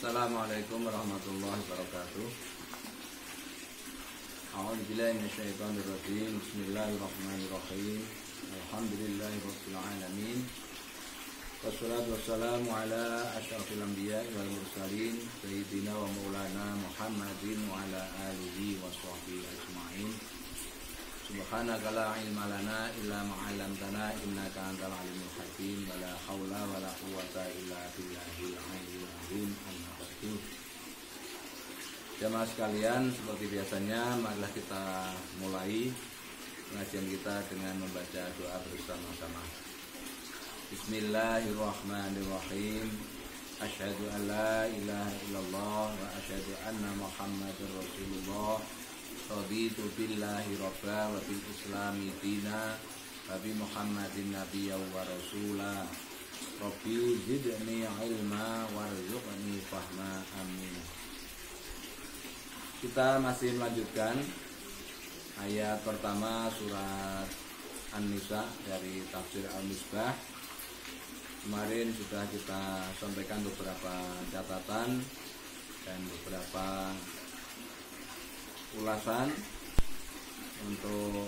Assalamualaikum warahmatullahi wabarakatuh. A'udzubillahi minasyaitonir rajim. Bismillahirrahmanirrahim. Alhamdulillahirabbil alamin. Wassalatu wassalamu ala asyrafil anbiya'i wal mursalin sayyidina wa maulana Muhammadin wa ala alihi washabbihi ajmain. Subhanaka la ilma lana illa ma 'allamtana innaka antal alimul hakim. Wala haula wala quwwata illa billahil aliyyil azim. Jamaah sekalian, seperti biasanya marilah kita mulai pengajian kita dengan membaca doa bersama-sama. Bismillahirrahmanirrahim. Asyhadu an la ilaha illallah wa asyhadu anna Muhammadar Rasulullah. Raditu billahi rabba wa bil islami dina wa bi Muhammadin nabiyya wa rasula. Rabbi zidni ilma warzuqni fahma, amin. Kita masih melanjutkan ayat pertama surat An-Nisa dari tafsir Al-Misbah. Kemarin sudah kita sampaikan beberapa catatan dan beberapa ulasan. Untuk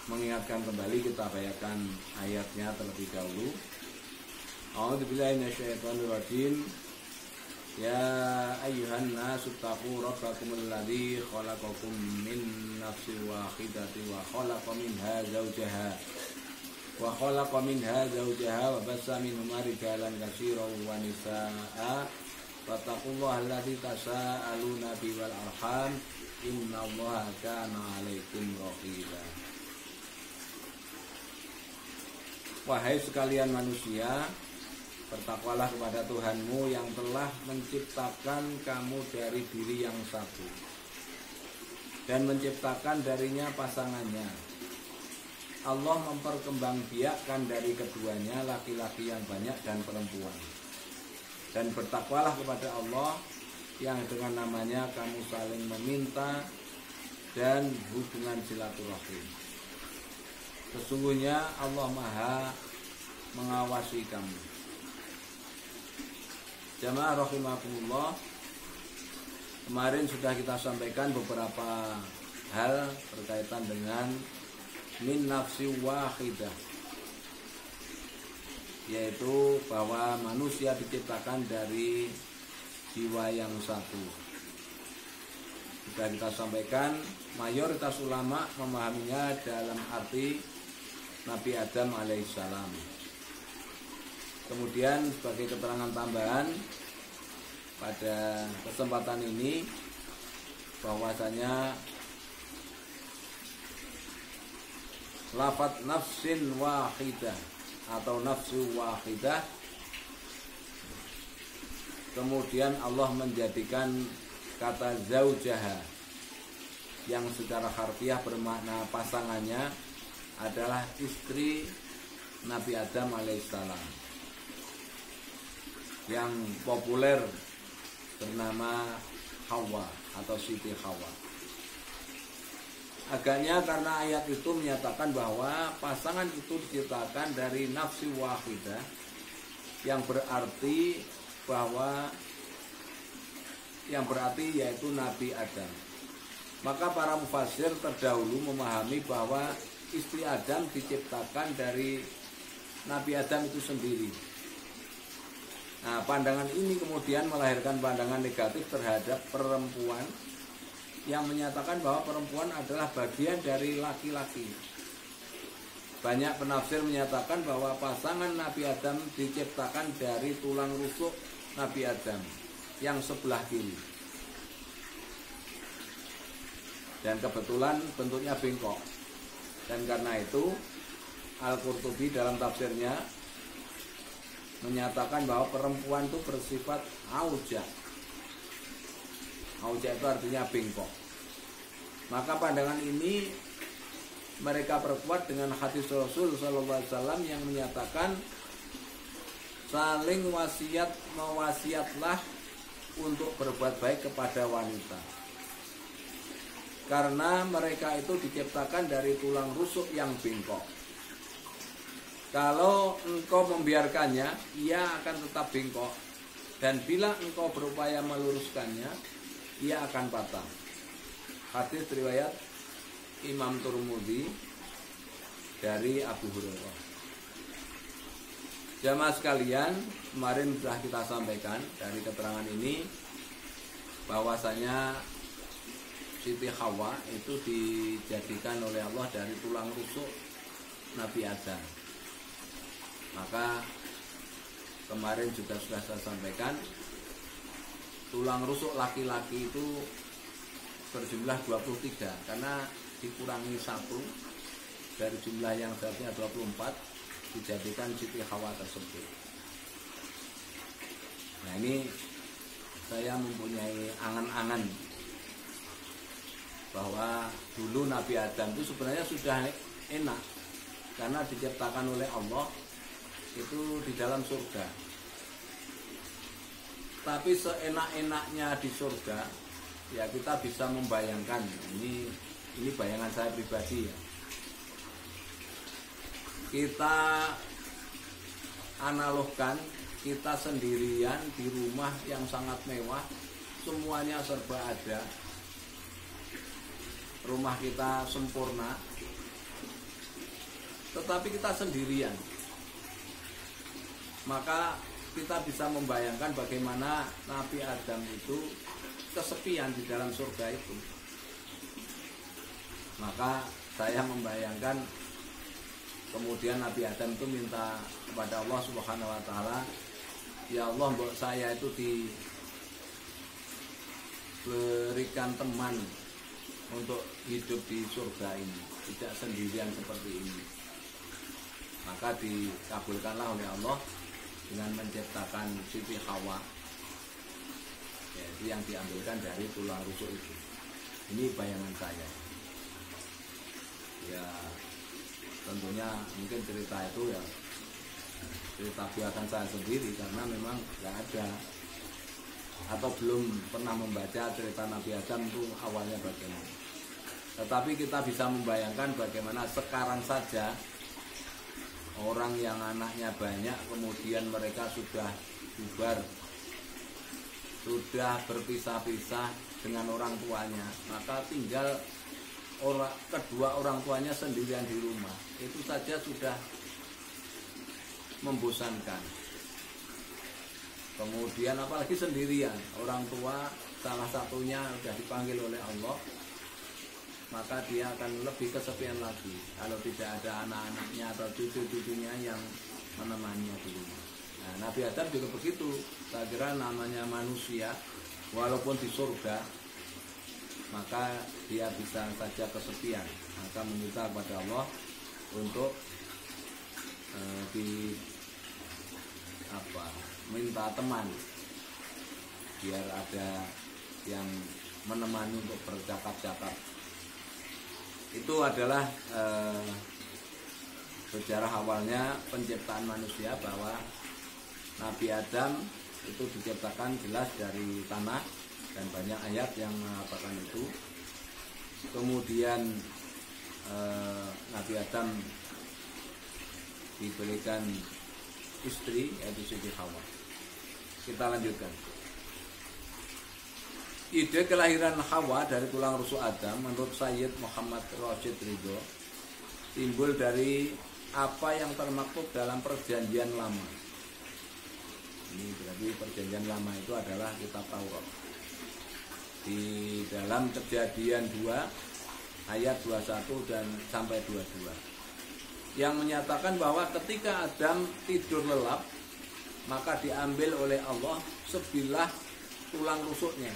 mengingatkan kembali, kita bacakan ayatnya terlebih dahulu. A'udzubillahi minasyaitonir rajim. Ya ayyuhan nasu taqu rabbakumul ladzi khalaqakum min nafsin wahidatin wa khalaqa minha zawjaha wa bassa minhuma rijalan katsiran wa nisaa'a wattaqullaha alladzi tasaaluna bihi wal arham innallaha kana 'alaikum raqiba. Wahai sekalian manusia, bertakwalah kepada Tuhanmu yang telah menciptakan kamu dari diri yang satu dan menciptakan darinya pasangannya. Allah memperkembangbiakkan dari keduanya laki-laki yang banyak dan perempuan. Dan bertakwalah kepada Allah yang dengan namanya kamu saling meminta dan hubungan silaturahim. Sesungguhnya Allah Maha mengawasi kamu. Jamaah rahimakumullah, kemarin sudah kita sampaikan beberapa hal berkaitan dengan min nafsi wahidah, yaitu bahwa manusia diciptakan dari jiwa yang satu. Sudah kita sampaikan, mayoritas ulama memahaminya dalam arti Nabi Adam alaihissalam. Kemudian sebagai keterangan tambahan pada kesempatan ini, bahwasanya lafaz nafsin wahidah atau nafsu wahidah, kemudian Allah menjadikan kata zaujaha yang secara harfiah bermakna pasangannya adalah istri Nabi Adam alaihissalam yang populer bernama Hawa atau Siti Hawa. Agaknya karena ayat itu menyatakan bahwa pasangan itu diciptakan dari nafsi wahidah, yang berarti yaitu Nabi Adam. Maka para mufassir terdahulu memahami bahwa istri Adam diciptakan dari Nabi Adam itu sendiri. Nah, pandangan ini kemudian melahirkan pandangan negatif terhadap perempuan yang menyatakan bahwa perempuan adalah bagian dari laki-laki. Banyak penafsir menyatakan bahwa pasangan Nabi Adam diciptakan dari tulang rusuk Nabi Adam yang sebelah kiri. Dan kebetulan bentuknya bengkok. Dan karena itu Al-Qurtubi dalam tafsirnya menyatakan bahwa perempuan itu bersifat auja. Auja itu artinya bengkok. Maka pandangan ini mereka perkuat dengan hadis Rasul sallallahu alaihi wasallam yang menyatakan saling mewasiatlah untuk berbuat baik kepada wanita. Karena mereka itu diciptakan dari tulang rusuk yang bengkok. Kalau engkau membiarkannya, ia akan tetap bengkok. dan bila engkau berupaya meluruskannya, ia akan patah. Hadis riwayat Imam Tirmidzi dari Abu Hurairah. Jamaah sekalian, kemarin sudah kita sampaikan dari keterangan ini bahwasanya Siti Hawa itu dijadikan oleh Allah dari tulang rusuk Nabi Adam. Maka kemarin juga sudah saya sampaikan, tulang rusuk laki-laki itu berjumlah 23 karena dikurangi 1 dari jumlah yang seharusnya 24 dijadikan Siti Hawa tersebut. Nah, ini saya mempunyai angan-angan bahwa dulu Nabi Adam itu sebenarnya sudah enak karena diciptakan oleh Allah itu di dalam surga. Tapi seenak-enaknya di surga, ya kita bisa membayangkan, ini bayangan saya pribadi ya. Kita analogkan kita sendirian di rumah yang sangat mewah, semuanya serba ada. Rumah kita sempurna, tetapi kita sendirian. Maka kita bisa membayangkan bagaimana Nabi Adam itu kesepian di dalam surga itu. Maka saya membayangkan kemudian Nabi Adam itu minta kepada Allah Subhanahu wa taala, ya Allah, buat saya itu diberikan teman untuk hidup di surga ini, tidak sendirian seperti ini. Maka dikabulkanlah oleh Allah dengan menciptakan Siti Hawa, yaitu yang diambilkan dari tulang rusuk itu. Ini bayangan saya. Ya, tentunya mungkin cerita itu ya cerita buatan saya sendiri karena memang nggak ada atau belum pernah membaca cerita Nabi Adam itu awalnya bagaimana. Tetapi kita bisa membayangkan bagaimana sekarang saja orang yang anaknya banyak kemudian mereka sudah bubar, sudah berpisah-pisah dengan orang tuanya, maka tinggal kedua orang tuanya sendirian di rumah. Itu saja sudah membosankan. Kemudian apalagi sendirian, orang tua salah satunya sudah dipanggil oleh Allah, maka dia akan lebih kesepian lagi kalau tidak ada anak-anaknya atau cucu-cucunya yang menemaninya di rumah. Nah, Nabi Adam juga begitu. Saya kira namanya manusia, walaupun di surga, maka dia bisa saja kesepian. Maka meminta kepada Allah untuk minta teman, biar ada yang menemani untuk bercakap-cakap. Itu adalah sejarah awalnya penciptaan manusia, bahwa Nabi Adam itu diciptakan jelas dari tanah dan banyak ayat yang mengatakan itu. Kemudian Nabi Adam diberikan istri, yaitu Siti Hawa. Kita lanjutkan. Ide kelahiran Hawa dari tulang rusuk Adam menurut Sayyid Muhammad Rashid Ridho timbul dari apa yang termaktub dalam Perjanjian Lama. Ini berarti Perjanjian Lama itu adalah kitab Taurat. Di dalam Kejadian 2 ayat 21 dan sampai 22 yang menyatakan bahwa ketika Adam tidur lelap, maka diambil oleh Allah sebilah tulang rusuknya,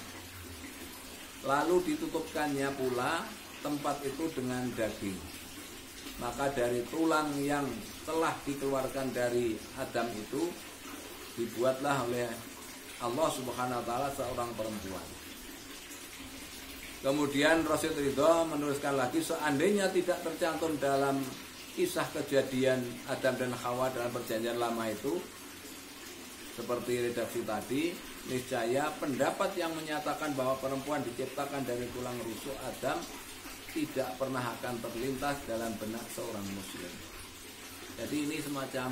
lalu ditutupkannya pula tempat itu dengan daging. Maka dari tulang yang telah dikeluarkan dari Adam itu dibuatlah oleh Allah Subhanahu wa taala seorang perempuan. Kemudian Rasul Ridho menuliskan lagi, seandainya tidak tercantum dalam kisah kejadian Adam dan Hawa dalam Perjanjian Lama itu, seperti redaksi tadi, niscaya pendapat yang menyatakan bahwa perempuan diciptakan dari tulang rusuk Adam tidak pernah akan terlintas dalam benak seorang muslim. Jadi ini semacam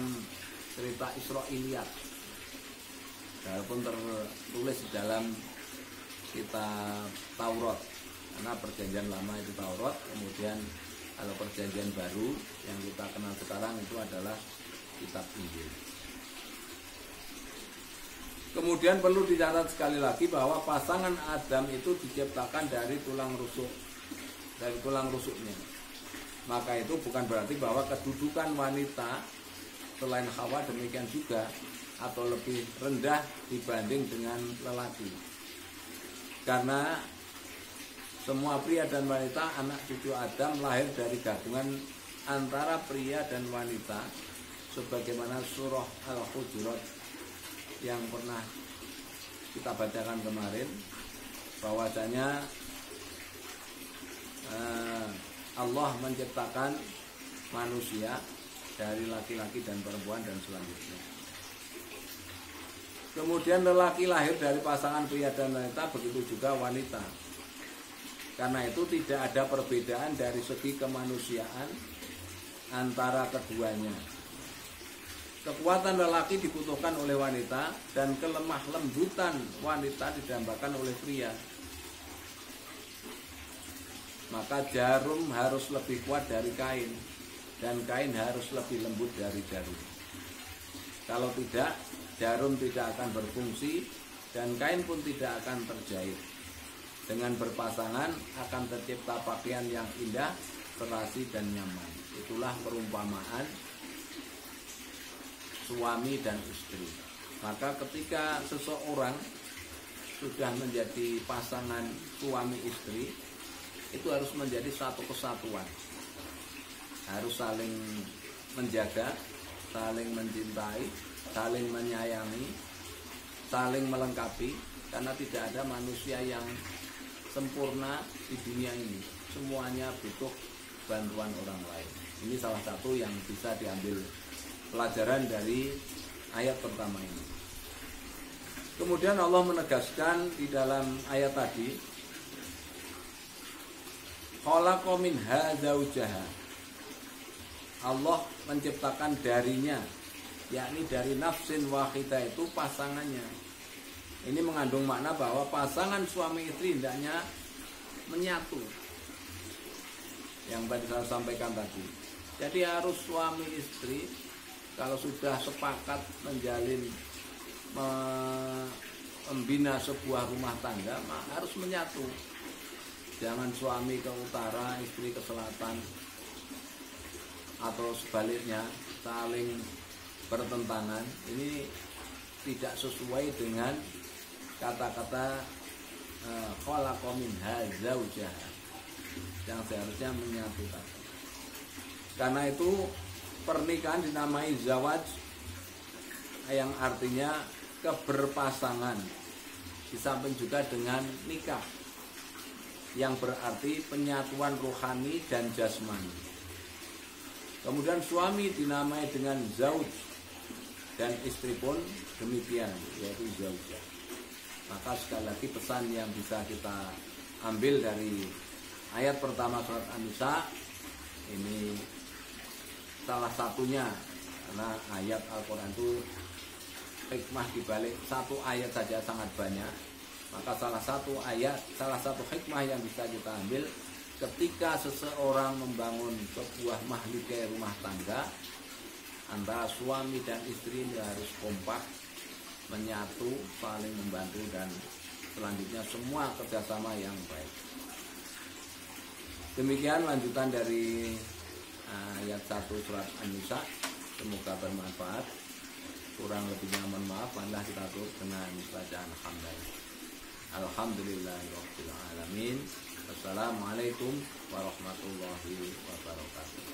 cerita Israiliyat. walaupun tertulis di dalam kitab Taurat, karena perjanjian lama itu Taurat, kemudian kalau perjanjian baru yang kita kenal sekarang itu adalah kitab Injil. Kemudian perlu dicatat sekali lagi bahwa pasangan Adam itu diciptakan dari tulang rusuknya. Maka itu bukan berarti bahwa kedudukan wanita selain Hawa demikian juga atau lebih rendah dibanding dengan lelaki. Karena semua pria dan wanita anak cucu Adam lahir dari gabungan antara pria dan wanita, sebagaimana surah Al-Hujurat yang pernah kita bacakan kemarin, bahwasanya Allah menciptakan manusia dari laki-laki dan perempuan dan selanjutnya. Kemudian lelaki lahir dari pasangan pria dan wanita, begitu juga wanita. Karena itu tidak ada perbedaan dari segi kemanusiaan antara keduanya. Kekuatan lelaki dibutuhkan oleh wanita dan kelemah lembutan wanita didambakan oleh pria. Maka jarum harus lebih kuat dari kain dan kain harus lebih lembut dari jarum. Kalau tidak, jarum tidak akan berfungsi dan kain pun tidak akan terjahit. Dengan berpasangan akan tercipta pakaian yang indah, serasi dan nyaman. Itulah perumpamaan suami dan istri. Maka ketika seseorang sudah menjadi pasangan suami istri, itu harus menjadi satu kesatuan, harus saling menjaga, saling mencintai, saling menyayangi, saling melengkapi. Karena tidak ada manusia yang sempurna di dunia ini, semuanya butuh bantuan orang lain. Ini salah satu yang bisa diambil pelajaran dari ayat pertama ini. Kemudian Allah menegaskan di dalam ayat tadi, khalaqa minha zaujaha. Allah menciptakan darinya, yakni dari nafsin wahidah itu pasangannya. Ini mengandung makna bahwa pasangan suami istri hendaknya menyatu. Yang tadi saya sampaikan tadi. Jadi harus suami istri kalau sudah sepakat menjalin membina sebuah rumah tangga, harus menyatu. Jangan suami ke utara, istri ke selatan, atau sebaliknya saling bertentangan. Ini tidak sesuai dengan kata-kata khalaqa minha zaujaha yang seharusnya menyatukan. Karena itu pernikahan dinamai zawaj, yang artinya keberpasangan, di samping juga dengan nikah yang berarti penyatuan rohani dan jasmani. Kemudian suami dinamai dengan zauj dan istri pun demikian, yaitu zaujah. Maka sekali lagi pesan yang bisa kita ambil dari ayat pertama surat An-Nisa ini salah satunya, karena ayat Al-Quran itu hikmah dibalik satu ayat saja sangat banyak. Maka salah satu hikmah yang bisa kita ambil ketika seseorang membangun sebuah mahligai rumah tangga, antara suami dan istri ini harus kompak, menyatu, saling membantu, dan selanjutnya semua kerjasama yang baik. Demikian lanjutan dari ayat 1 surat An-Nisa. Semoga bermanfaat. Kurang lebihnya mohon maaf. Marilah kita tutup dengan bacaan hamdalah. Alhamdulillahirabbil alamin. Wassalamualaikum warahmatullahi wabarakatuh.